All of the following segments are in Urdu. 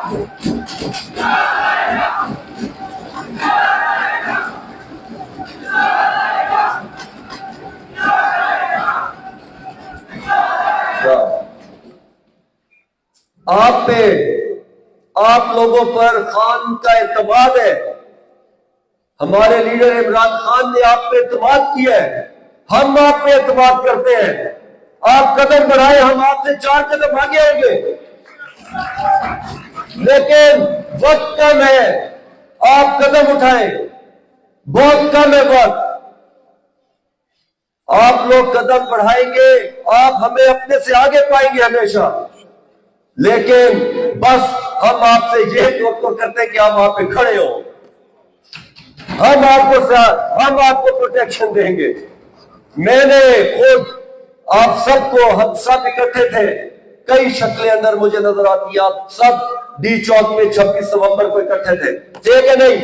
آپ پہ، آپ لوگوں پر خان کا اعتماد ہے. ہمارے لیڈر عمران خان نے آپ پہ اعتماد کیا ہے، ہم آپ پہ اعتماد کرتے ہیں. آپ قدم بڑھائیں، ہم آپ سے 4 قدم آگے آئیں گے، لیکن وقت کم ہے. آپ قدم اٹھائیں، بہت کم ہے وقت. آپ لوگ قدم بڑھائیں گے، آپ ہمیں اپنے سے آگے پائیں گے ہمیشہ. لیکن بس ہم آپ سے یہ توقع کرتے ہیں کہ آپ وہاں پہ کھڑے ہو. ہم آپ کو پروٹیکشن دیں گے. میں نے خود آپ سب کو، ہم سب اکٹھے تھے، کئی شکلیں اندر مجھے نظر آتی. آپ سب ڈی چوک میں 26 نومبر کو اکٹھے تھے، تھے کہ نہیں؟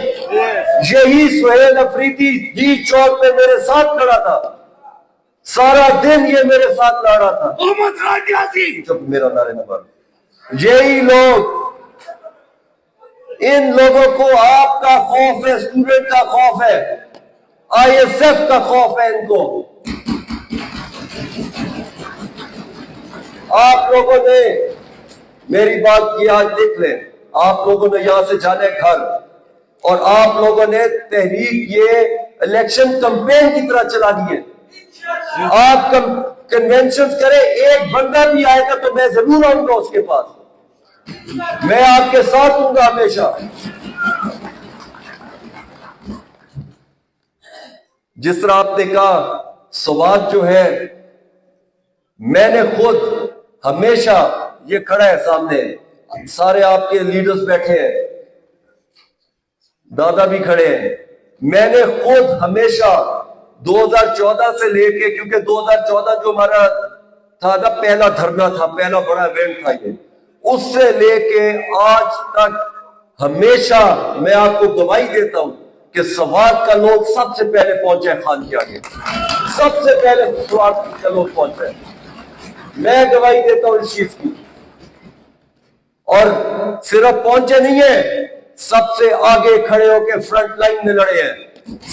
یہی سہیل افریدی ڈی چوک میں میرے ساتھ کھڑا تھا، سارا دن یہ میرے ساتھ لڑا تھا. جب میرا نعرے نہ مار، یہی لوگ، ان لوگوں کو آپ کا خوف ہے، اسٹوڈنٹ کا خوف ہے، آئی ایس ایف کا خوف ہے ان کو. آپ لوگوں نے میری بات کی، آج دیکھ لیں، آپ لوگوں نے یہاں سے جانے گھر، اور آپ لوگوں نے تحریک یہ الیکشن کمپین کی طرح چلا دی ہے. آپ کنونشن کریں، ایک بندہ بھی آئے گا تو میں ضرور آؤں گا اس کے پاس، میں آپ کے ساتھ ہوں گا ہمیشہ. جس طرح آپ نے کہا، سوات جو ہے، میں نے خود ہمیشہ، یہ کھڑا ہے سامنے، سارے آپ کے لیڈرز بیٹھے ہیں، دادا بھی کھڑے ہیں، میں نے خود ہمیشہ 2014 سے لے کے، کیونکہ 2014 جو ہمارا تھا نا، پہلا دھرنا تھا، پہلا بڑا ایونٹ تھا یہ، اس سے لے کے آج تک ہمیشہ میں آپ کو گواہی دیتا ہوں کہ سوات کا لوگ سب سے پہلے پہنچے خان کے آگے، سب سے پہلے سوات کا لوگ پہنچے. میں گواہی دیتا ہوں اس چیز کی. اور صرف پہنچے نہیں ہیں، سب سے آگے کھڑے ہو کے فرنٹ لائن میں لڑے ہیں،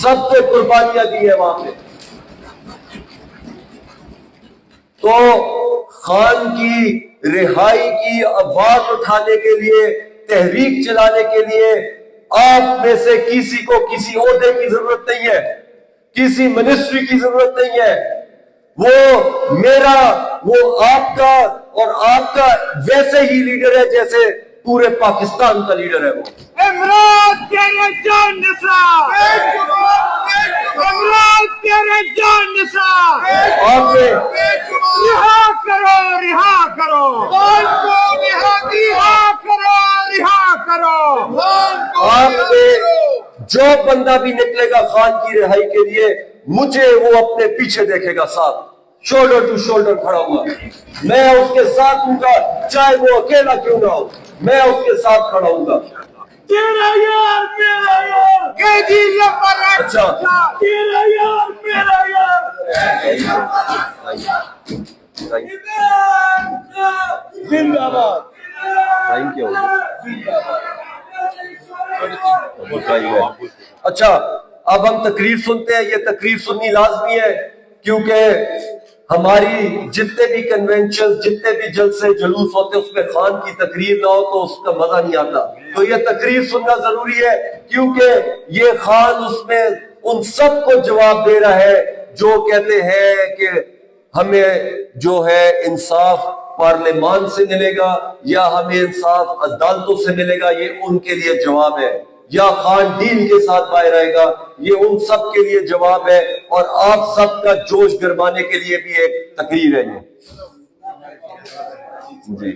سب سے قربانیاں دی ہیں وہاں پہ. تو خان کی رہائی کی آواز اٹھانے کے لیے، تحریک چلانے کے لیے آپ میں سے کسی کو کسی عہدے کی ضرورت نہیں ہے، کسی منسٹری کی ضرورت نہیں ہے. وہ میرا، وہ آپ کا، اور آپ کا ویسے ہی لیڈر ہے جیسے پورے پاکستان کا لیڈر ہے. وہ عمران تیرے جان نثار، عمران تیرے جان نثار، آپ نے رہا کرو، رہا کرو، رہا کرو، رہا کرو. آپ نے جو بندہ بھی نکلے گا خان کی رہائی کے لیے، مجھے وہ اپنے پیچھے دیکھے گا، ساتھ شولڈر ٹو شولڈر کھڑا ہوں گا. میں اس کے ساتھ ہوں گا، چاہے وہ اکیلا کیوں نہ ہو، میں اس کے ساتھ کھڑا ہوں گا. تیرا یار میرا یار، قیدی نمبر 1، اچھا، تیرا یار میرا یار. زندہ باد. Thank you. اچھا، اب ہم تقریر سنتے ہیں. یہ تقریر سننی لازمی ہے، کیونکہ ہماری جتنے بھی کنونشن، جتنے بھی جلسے جلوس ہوتے ہیں، اس میں خان کی تقریر نہ ہو تو اس کا مزہ نہیں آتا. تو یہ تقریر سننا ضروری ہے، کیونکہ یہ خان اس میں ان سب کو جواب دے رہا ہے جو کہتے ہیں کہ ہمیں جو ہے انصاف پارلیمان سے ملے گا یا ہمیں انصاف عدالتوں سے ملے گا. یہ ان کے لیے جواب ہے. یا خان ڈیل کے ساتھ باہر آئے گا، یہ ان سب کے لیے جواب ہے. اور آپ سب کا جوش گرمانے کے لیے بھی ایک تقریر ہے یہ. جی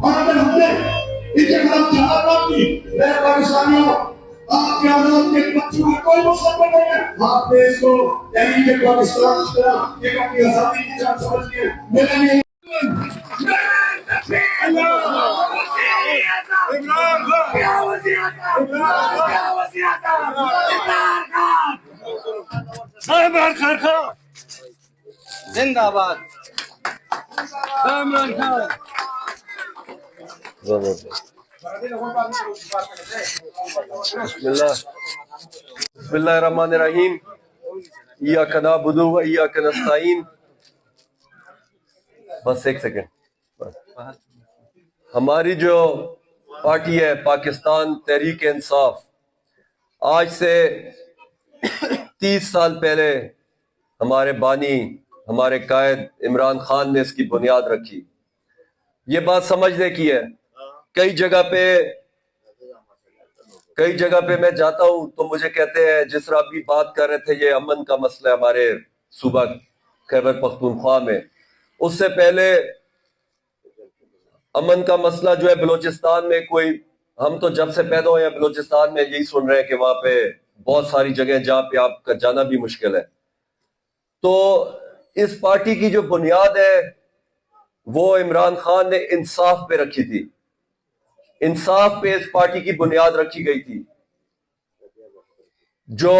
اور اگر ہم نے اس کے خلاف جہاد کی، میں پاکستانیوں آپ کے آزاد کے بچوں کا کوئی مستقبل نہیں ہے. آپ نے اس کو تحریک پاکستان کی طرح ایک اپنی آزادی کی جان سمجھ کے میرے لیے عمران خان زندہ باد. عمران خان بسم اللہ الرحمن الرحیم. ایاک نعبد و ایاک نستعین. بس ایک سیکنڈ. ہماری جو پارٹی ہے پاکستان تحریک انصاف، آج سے 30 سال پہلے ہمارے بانی، ہمارے قائد عمران خان نے اس کی بنیاد رکھی. یہ بات سمجھنے کی ہے. کئی جگہ پہ میں جاتا ہوں تو مجھے کہتے ہیں جس طرح ابھی بات کر رہے تھے یہ امن کا مسئلہ ہے ہمارے صوبہ خیبر پختونخوا میں. اس سے پہلے امن کا مسئلہ جو ہے بلوچستان میں، کوئی ہم تو جب سے پیدا ہوئے ہیں بلوچستان میں یہی سن رہے ہیں کہ وہاں پہ بہت ساری جگہیں جہاں پہ آپ کا جانا بھی مشکل ہے. تو اس پارٹی کی جو بنیاد ہے وہ عمران خان نے انصاف پہ رکھی تھی. انصاف پہ اس پارٹی کی بنیاد رکھی گئی تھی. جو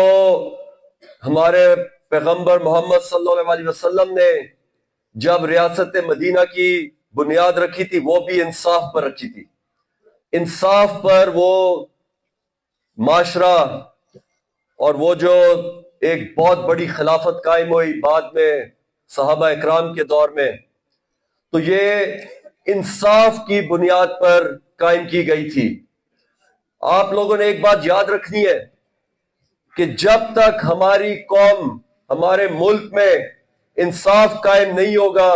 ہمارے پیغمبر محمد صلی اللہ علیہ وسلم نے جب ریاست مدینہ کی بنیاد رکھی تھی وہ بھی انصاف پر رکھی تھی. انصاف پر وہ معاشرہ اور وہ جو ایک بہت بڑی خلافت قائم ہوئی بعد میں صحابہ اکرام کے دور میں، تو یہ انصاف کی بنیاد پر قائم کی گئی تھی. آپ لوگوں نے ایک بات یاد رکھنی ہے کہ جب تک ہماری قوم، ہمارے ملک میں انصاف قائم نہیں ہوگا،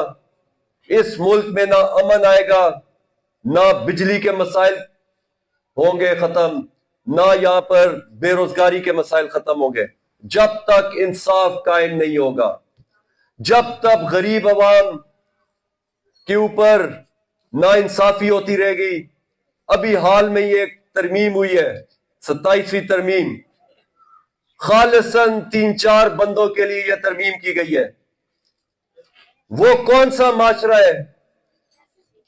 اس ملک میں نہ امن آئے گا، نہ بجلی کے مسائل ہوں گے ختم، نہ یہاں پر بے روزگاری کے مسائل ختم ہوں گے. جب تک انصاف قائم نہیں ہوگا، جب تک غریب عوام کے اوپر نا انصافی ہوتی رہے گی. ابھی حال میں یہ ایک ترمیم ہوئی ہے، 27ویں ترمیم، خالصاً 3-4 بندوں کے لیے یہ ترمیم کی گئی ہے. وہ کون سا معاشرہ ہے؟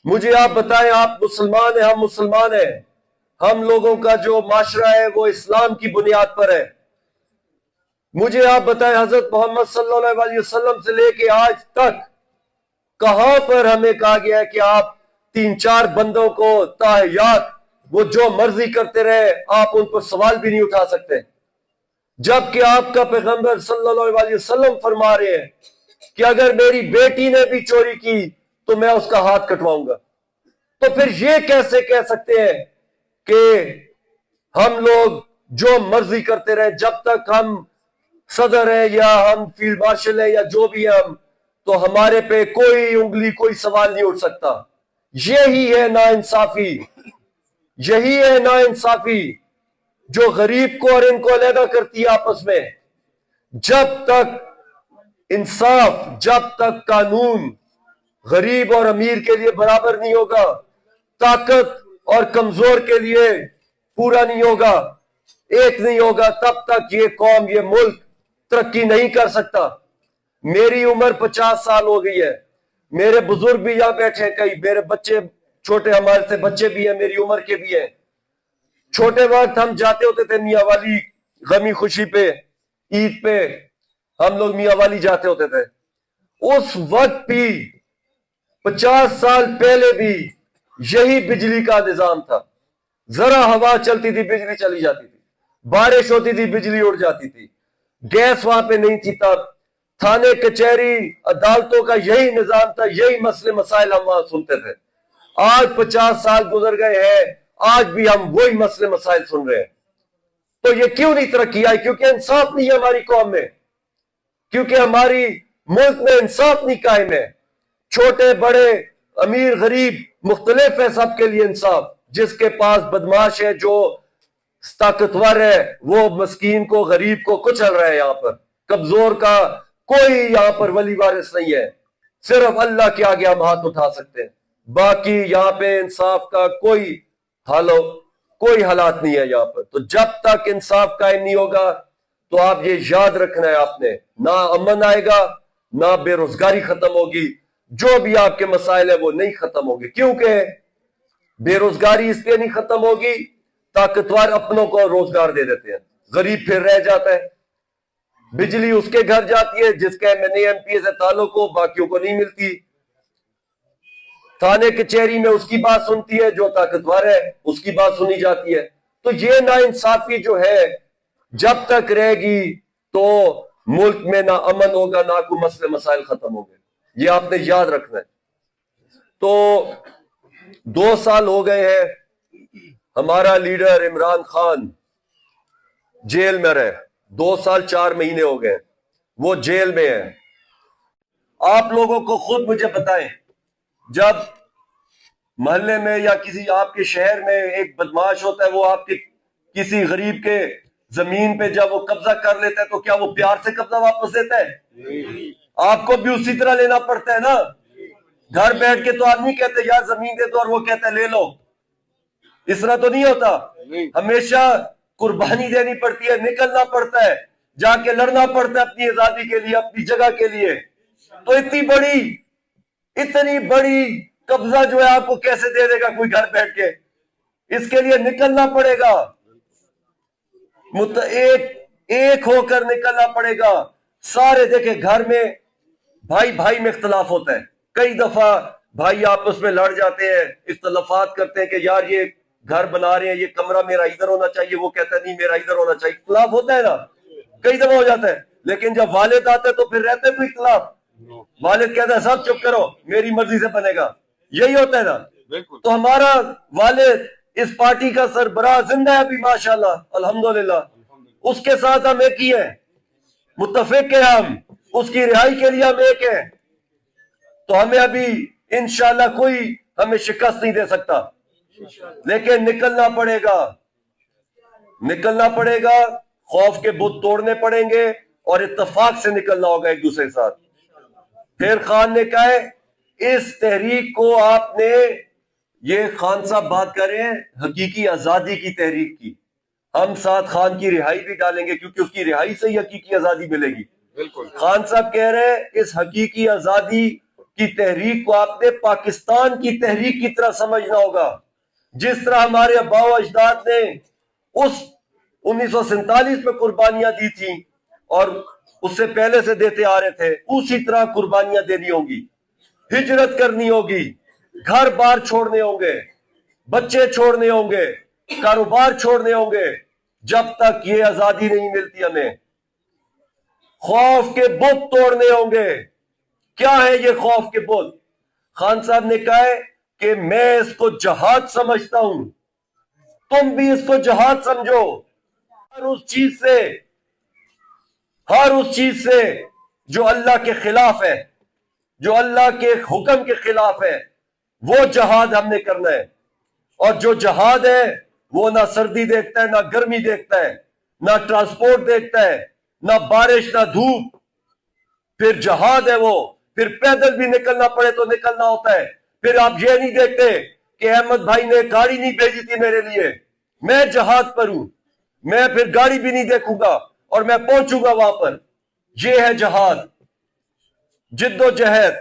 مجھے آپ بتائیں. آپ مسلمان ہیں، ہم مسلمان ہیں. ہم لوگوں کا جو معاشرہ ہے وہ اسلام کی بنیاد پر ہے. مجھے آپ بتائیں حضرت محمد صلی اللہ علیہ وسلم سے لے کے آج تک کہاں پر ہمیں کہا گیا ہے کہ آپ 3-4 بندوں کو تاحیات وہ جو مرضی کرتے رہے، آپ ان پر سوال بھی نہیں اٹھا سکتے، جبکہ آپ کا پیغمبر صلی اللہ علیہ وسلم فرما رہے ہیں کہ اگر میری بیٹی نے بھی چوری کی تو میں اس کا ہاتھ کٹواؤں گا. تو پھر یہ کیسے کہہ سکتے ہیں کہ ہم لوگ جو مرضی کرتے رہے، جب تک ہم صدر ہیں یا ہم فیلڈ مارشل ہیں یا جو بھی ہم، تو ہمارے پہ کوئی انگلی، کوئی سوال نہیں اٹھ سکتا. یہی ہے ناانصافی، یہی ہے ناانصافی جو غریب کو اور ان کو علیحدہ کرتی ہے آپس میں. جب تک انصاف، جب تک قانون غریب اور امیر کے لیے برابر نہیں ہوگا، طاقت اور کمزور کے لیے پورا نہیں ہوگا، ایک نہیں ہوگا، تب تک یہ قوم، یہ ملک ترقی نہیں کر سکتا. میری عمر 50 سال ہو گئی ہے. میرے بزرگ بھی یہاں بیٹھے ہیں، کئی میرے بچے چھوٹے، ہمارے سے بچے بھی ہیں، میری عمر کے بھی ہیں. چھوٹے وقت ہم جاتے ہوتے تھے میاں والی، غمی خوشی پہ، عید پہ ہم لوگ میاں والی جاتے ہوتے تھے. اس وقت بھی 50 سال پہلے بھی یہی بجلی کا نظام تھا. ذرا ہوا چلتی تھی بجلی چلی جاتی تھی، بارش ہوتی تھی بجلی اڑ جاتی تھی. گیس وہاں پہ نہیں تھی تب. تھانے کچہری عدالتوں کا یہی نظام تھا، یہی مسئلے مسائل ہم وہاں سنتے تھے. آج 50 سال گزر گئے ہیں، آج بھی ہم وہی مسئلے مسائل سن رہے ہیں. تو یہ کیوں نہیں ترقی آئی؟ کیونکہ انصاف نہیں ہے ہماری قوم میں، کیونکہ ہماری ملک میں انصاف نہیں قائم ہے. چھوٹے بڑے، امیر غریب مختلف ہے، سب کے لیے انصاف. جس کے پاس بدماش ہے، جو طاقتور ہے، وہ مسکین کو، غریب کو کچل رہا ہے. یہاں پر کمزور کا کوئی یہاں پر ولی وارث نہیں ہے. صرف اللہ کے آگے ہم ہاتھ اٹھا سکتے ہیں، باقی یہاں پہ انصاف کا کوئی حال کوئی حالات نہیں ہے یہاں پر. تو جب تک انصاف قائم نہیں ہوگا تو آپ یہ یاد رکھنا ہے آپ نے, نہ امن آئے گا, نہ بے روزگاری ختم ہوگی, جو بھی آپ کے مسائل ہیں وہ نہیں ختم ہوگی. کیونکہ بے روزگاری اس لیے نہیں ختم ہوگی, طاقتور اپنوں کو روزگار دے دیتے ہیں, غریب پھر رہ جاتا ہے. بجلی اس کے گھر جاتی ہے جس کے ایم پی سے تعلق ہو, باقیوں کو نہیں ملتی. تھانے کچہری میں اس کی بات سنتی ہے جو طاقتور ہے, اس کی بات سنی جاتی ہے. تو یہ ناانصافی جو ہے جب تک رہے گی تو ملک میں نہ امن ہوگا, نہ کوئی مسئلے مسائل ختم ہوں گے. یہ آپ نے یاد رکھنا ہے. تو 2 سال ہو گئے ہیں ہمارا لیڈر عمران خان جیل میں رہے, 2 سال 4 مہینے ہو گئے وہ جیل میں ہے. آپ لوگوں کو خود مجھے بتائیں, جب محلے میں یا کسی آپ کے شہر میں ایک بدماش ہوتا ہے, وہ آپ کے کسی غریب کے زمین پہ جب وہ قبضہ کر لیتا ہے تو کیا وہ پیار سے قبضہ واپس دیتا ہے؟ آپ کو بھی اسی طرح لینا پڑتا ہے نا. گھر بیٹھ کے تو آدمی کہتے یار زمین دے دو, اور وہ کہتا ہے لے لو. اس طرح تو نہیں ہوتا. ہمیشہ قربانی دینی پڑتی ہے, نکلنا پڑتا ہے, جا کے لڑنا پڑتا ہے اپنی آزادی کے لیے, اپنی جگہ کے لیے. تو اتنی بڑی قبضہ جو ہے آپ کو کیسے دے دے گا کوئی گھر بیٹھ کے؟ اس کے لیے نکلنا پڑے گا, ایک ہو کر نکلنا پڑے گا. سارے دیکھیں گھر میں بھائی میں اختلاف ہوتا ہے, کئی دفعہ بھائی آپس میں لڑ جاتے ہیں, اختلافات کرتے ہیں کہ یار یہ گھر بنا رہے ہیں, یہ کمرہ میرا ادھر ہونا چاہیے, وہ کہتا ہے نہیں میرا ادھر ہونا چاہیے. اختلاف ہوتا ہے نا, کئی دفعہ ہو جاتا ہے. لیکن جب والد آتے ہیں تو پھر رہتے ہیں کوئی اختلاف. والد کہتا ہے سب چپ کرو, میری مرضی سے بنے گا. یہی ہوتا ہے نا. تو ہمارا والد اس پارٹی کا سربراہ زندہ ہے ابھی ماشاءاللہ الحمدللہ, اس کے ساتھ ہم ایک ہی ہیں, متفق ہیں ہم, اس کی رہائی کے لیے ہم ایک ہیں. تو ہمیں ابھی انشاءاللہ کوئی ہمیں شکست نہیں دے سکتا, لیکن نکلنا پڑے گا. خوف کے بت توڑنے پڑیں گے اور اتفاق سے نکلنا ہوگا ایک دوسرے کے ساتھ. پھر خان نے کہا ہے اس تحریک کو آپ نے, یہ خان صاحب بات کر رہے ہیں حقیقی آزادی کی تحریک کی, ہم ساتھ خان کی رہائی بھی ڈالیں گے کیونکہ اس کی رہائی سے ہی حقیقی آزادی ملے گی. خان صاحب کہہ رہے ہیں اس حقیقی آزادی کی تحریک کو آپ نے پاکستان کی تحریک کی طرح سمجھنا ہوگا. جس طرح ہمارے آباء و اجداد نے اس 1947 میں قربانیاں دی تھیں اور اس سے پہلے سے دیتے آ رہے تھے, اسی طرح قربانیاں دینی ہوں گی, ہجرت کرنی ہوگی, گھر بار چھوڑنے ہوں گے, بچے چھوڑنے ہوں گے, کاروبار چھوڑنے ہوں گے, جب تک یہ آزادی نہیں ملتی ہمیں. خوف کے بت توڑنے ہوں گے. کیا ہے یہ خوف کے بت؟ خان صاحب نے کہا ہے کہ میں اس کو جہاد سمجھتا ہوں, تم بھی اس کو جہاد سمجھو. ہر اس چیز سے جو اللہ کے خلاف ہے, جو اللہ کے حکم کے خلاف ہے, وہ جہاد ہم نے کرنا ہے. اور جو جہاد ہے وہ نہ سردی دیکھتا ہے, نہ گرمی دیکھتا ہے, نہ ٹرانسپورٹ دیکھتا ہے, نہ بارش نہ دھوپ. پھر جہاد ہے وہ, پھر پیدل بھی نکلنا پڑے تو نکلنا ہوتا ہے. پھر آپ یہ نہیں دیکھتے کہ احمد بھائی نے گاڑی نہیں بھیجی تھی میرے لیے, میں جہاد پر ہوں, میں پھر گاڑی بھی نہیں دیکھوں گا اور میں پہنچوں گا وہاں پر. یہ ہے جہاد, جد و جہد,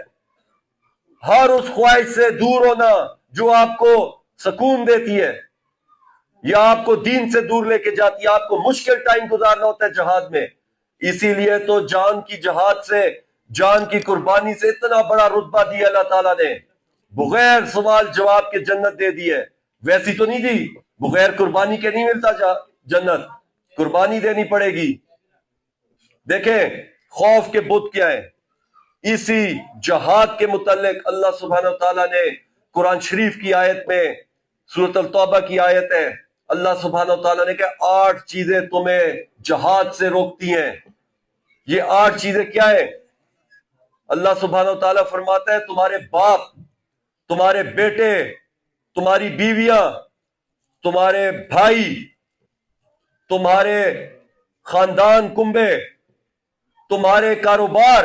ہر اس خواہش سے دور ہونا جو آپ کو سکون دیتی ہے یا آپ کو دین سے دور لے کے جاتی ہے. آپ کو مشکل ٹائم گزارنا ہوتا ہے جہاد میں. اسی لیے تو جان کی جہاد سے, جان کی قربانی سے اتنا بڑا رتبہ دیا اللہ تعالیٰ نے, بغیر سوال جواب کے جنت دے دی ہے. ویسی تو نہیں دی, بغیر قربانی کے نہیں ملتا جنت, قربانی دینی پڑے گی. دیکھیں خوف کے بت کیا ہے. اسی جہاد کے متعلق اللہ سبحانہ وتعالیٰ نے قرآن شریف کی آیت میں, سورۃ التوبہ کی آیت ہے, اللہ سبحانہ وتعالیٰ نے کہا 8 چیزیں تمہیں جہاد سے روکتی ہیں. یہ 8 چیزیں کیا ہیں؟ اللہ سبحانہ وتعالیٰ فرماتا ہے تمہارے باپ, تمہارے بیٹے, تمہاری بیویاں, تمہارے بھائی, تمہارے خاندان کنبے, تمہارے کاروبار,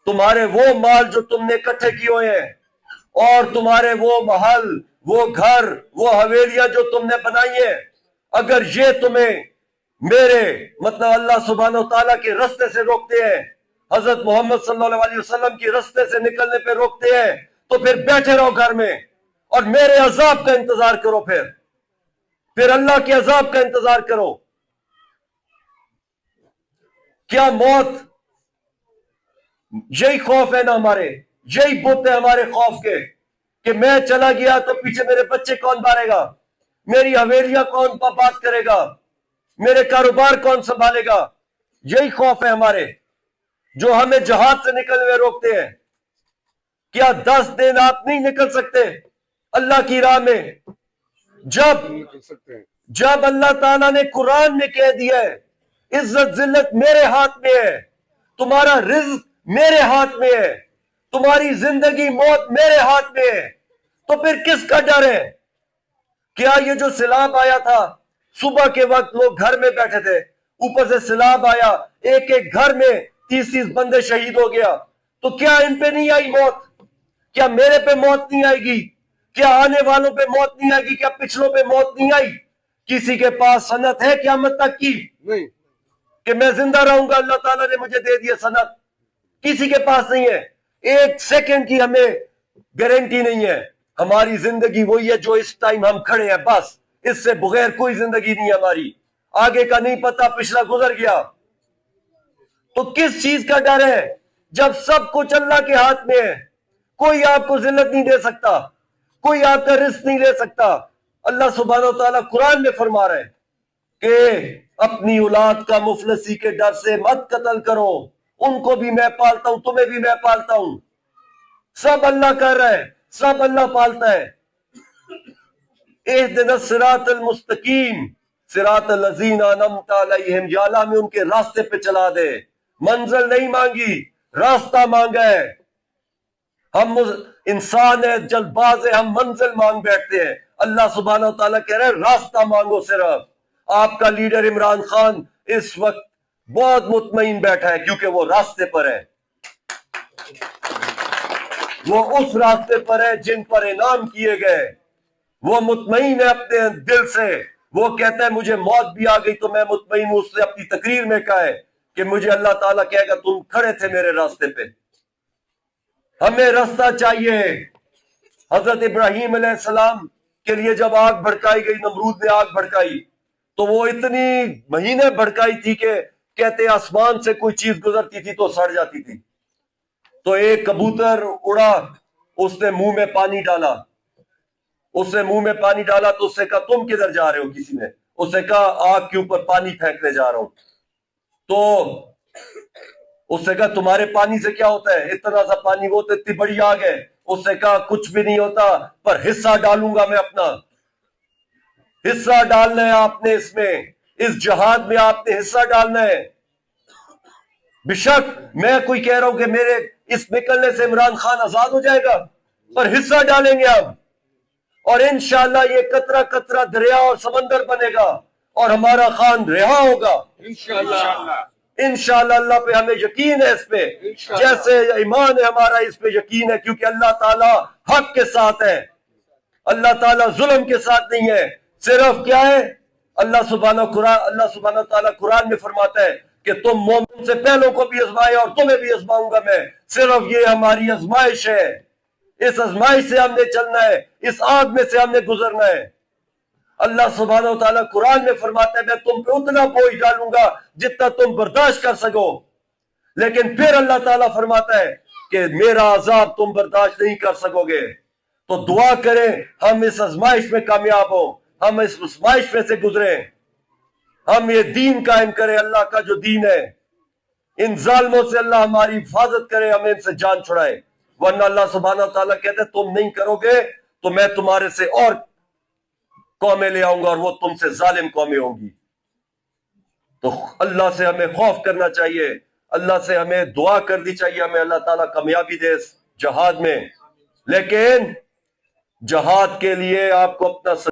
تمہارے وہ مال جو تم نے اکٹھے کیے ہوئے ہیں, اور تمہارے وہ محل، وہ گھر، وہ حویلیاں جو تم نے بنائی ہیں، اگر یہ تمہیں میرے مطلب اللہ سبحانہ وتعالیٰ کے رستے سے روکتے ہیں، حضرت محمد صلی اللہ علیہ وسلم کی رستے سے نکلنے پہ روکتے ہیں، تو پھر بیٹھے رہو گھر میں اور میرے عذاب کا انتظار کرو، پھر اللہ کے عذاب کا انتظار کرو۔ کیا موت یہی خوف ہے نا ہمارے، یہی بت ہے ہمارے خوف کے کہ میں چلا گیا تو پیچھے میرے بچے کون پالے گا، میری حویلیاں کون بات کرے گا، میرے کاروبار کون سنبھالے گا؟ یہی خوف ہے ہمارے جو ہمیں جہاد سے نکلنے میں روکتے ہیں۔ کیا 10 دن آپ نہیں نکل سکتے اللہ کی راہ میں؟ جب اللہ تعالیٰ نے قرآن میں کہہ دیا ہے عزت ذلت میرے ہاتھ میں ہے، تمہارا رزق میرے ہاتھ میں ہے، تمہاری زندگی موت میرے ہاتھ میں ہے، تو پھر کس کا ڈر ہے؟ کیا یہ جو سیلاب آیا تھا، صبح کے وقت لوگ گھر میں بیٹھے تھے، اوپر سے سیلاب آیا، ایک ایک گھر میں 30 بندے شہید ہو گیا، تو کیا ان پہ نہیں آئی موت؟ کیا میرے پہ موت نہیں آئے گی؟ کیا آنے والوں پہ موت نہیں آئے گی؟ کیا پچھلوں پہ موت نہیں آئی؟ کسی کے پاس سند ہے قیامت تک کی نہیں کہ میں زندہ رہوں گا؟ اللہ تعالیٰ نے مجھے دے دیا سند، کسی کے پاس نہیں ہے۔ ایک سیکنڈ کی ہمیں گارنٹی نہیں ہے۔ ہماری زندگی وہی ہے جو اس ٹائم ہم کھڑے ہیں، بس اس سے بغیر کوئی زندگی نہیں ہے ہماری، آگے کا نہیں پتا، پچھلا گزر گیا۔ تو کس چیز کا ڈر ہے جب سب کچھ اللہ کے ہاتھ میں ہے؟ کوئی آپ کو ذلت نہیں دے سکتا، کوئی آپ کا رزق نہیں لے سکتا۔ اللہ سبحانہ وتعالیٰ قرآن میں فرما رہے ہیں کہ اپنی اولاد کا مفلسی کے ڈر سے مت قتل کرو، ان کو بھی میں پالتا ہوں، تمہیں بھی میں پالتا ہوں۔ سب اللہ کر رہا ہے، سب اللہ پالتا ہے۔ اہدنا الصراط المستقیم صراط الذین انعمت علیہم، یا اللہ میں ان کے راستے پہ چلا دے۔ منزل نہیں مانگی، راستہ مانگا ہے۔ ہم انسان ہیں، جلد باز ہے، ہم منزل مانگ بیٹھتے ہیں۔ اللہ سبحانہ وتعالیٰ کہہ رہے ہیں راستہ مانگو صرف۔ آپ کا لیڈر عمران خان اس وقت بہت مطمئن بیٹھا ہے کیونکہ وہ راستے پر ہے، وہ اس راستے پر ہے جن پر انعام کیے گئے۔ وہ مطمئن ہے اپنے دل سے، وہ کہتا ہے مجھے موت بھی آ گئی تو میں مطمئن ہوں۔ اس نے اپنی تقریر میں کہا ہے کہ مجھے اللہ تعالیٰ کہے گا تم کھڑے تھے میرے راستے پہ۔ ہمیں راستہ چاہیے۔ حضرت ابراہیم علیہ السلام کے لیے جب آگ بھڑکائی گئی، نمرود نے آگ بھڑکائی، تو وہ اتنی مہینے بھڑکائی تھی کہ کہتے آسمان سے کوئی چیز گزرتی تھی تو سڑ جاتی تھی۔ تو ایک کبوتر اڑا، اس نے منہ میں پانی ڈالا، تو اس نے کہا تم کدھر جا رہے ہو؟ کسی نے اس نے کہا آگ کے اوپر پانی پھینکنے جا رہا ہوں۔ تو اس نے کہا تمہارے پانی سے کیا ہوتا ہے؟ اتنا سا پانی، وہ تو اتنی بڑی آگ ہے۔ اس نے کہا کچھ بھی نہیں ہوتا، پر حصہ ڈالوں گا میں اپنا۔ حصہ ڈالنا ہے آپ نے، اس جہاد میں آپ نے حصہ ڈالنا ہے۔ بے شک میں کوئی کہہ رہا ہوں کہ میرے اس نکلنے سے عمران خان آزاد ہو جائے گا، پر حصہ ڈالیں گے ہم، اور انشاءاللہ یہ قطرہ قطرہ دریا اور سمندر بنے گا اور ہمارا خان رہا ہوگا انشاءاللہ۔ اللہ پہ ہمیں یقین ہے، اس پہ جیسے ایمان ہے ہمارا، اس پہ یقین ہے، کیونکہ اللہ تعالیٰ حق کے ساتھ ہے، اللہ تعالیٰ ظلم کے ساتھ نہیں ہے۔ صرف کیا ہے؟ اللہ سبحانہ تعالیٰ قرآن میں فرماتا ہے کہ تم مومن سے پہلوں کو بھی آزمائے اور تمہیں بھی آزماؤں گا میں۔ صرف یہ ہماری آزمائش ہے، اس آزمائش سے ہم نے چلنا ہے، اس آگ میں سے ہم نے گزرنا ہے۔ اللہ سبحانہ وتعالیٰ قرآن میں فرماتا ہے میں تم پہ اتنا بوجھ ڈالوں گا جتنا تم برداشت کر سکو، لیکن پھر اللہ تعالیٰ فرماتا ہے کہ میرا عذاب تم برداشت نہیں کر سکو گے۔ تو دعا کریں ہم اس آزمائش میں کامیاب ہوں، ہم اس آزمائش میں سے گزریں، ہم یہ دین قائم کریں، اللہ کا جو دین ہے۔ ان ظالموں سے اللہ ہماری حفاظت کرے، ہمیں ان سے جان چھڑائے، ورنہ اللہ سبحانہ وتعالیٰ کہتے ہیں تم نہیں کرو گے تو میں تمہارے سے اور قومیں لے آؤں گا اور وہ تم سے ظالم قومیں ہوں گی۔ تو اللہ سے ہمیں خوف کرنا چاہیے، اللہ سے ہمیں دعا کرنی چاہیے، ہمیں اللہ تعالیٰ کامیابی دے اس جہاد میں۔ لیکن جہاد کے لیے آپ کو اپنا